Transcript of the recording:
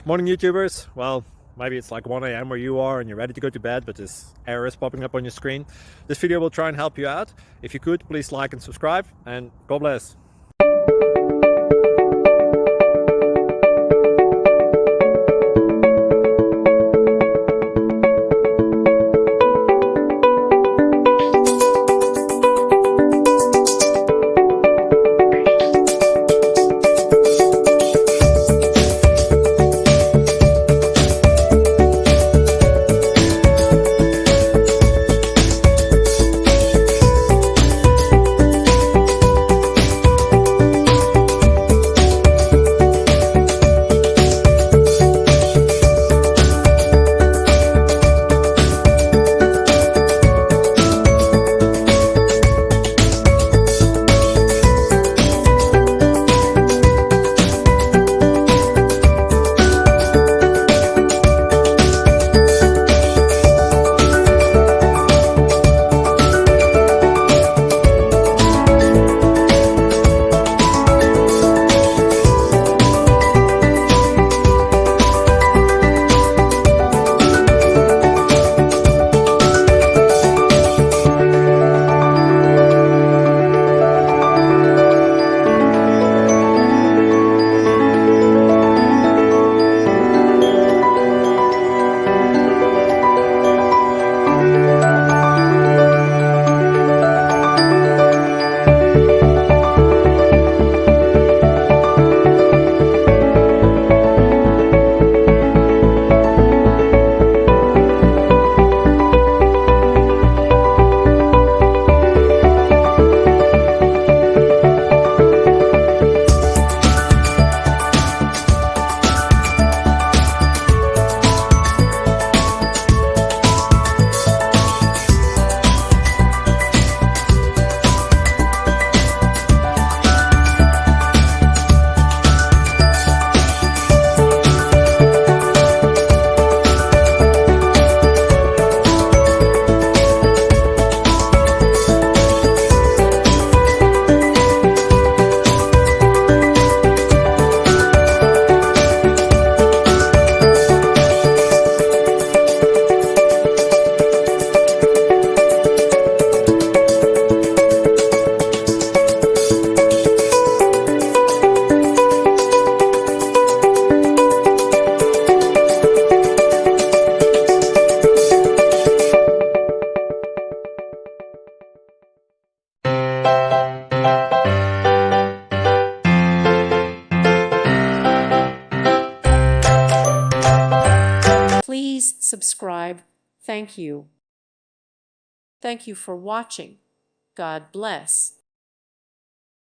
Morning YouTubers. Well, maybe it's like 1 a.m. where you are and you're ready to go to bed, but this error is popping up on your screen. This video will try and help you out. If you could, please like and subscribe, and God bless. Please subscribe. Thank you. Thank you for watching. God bless.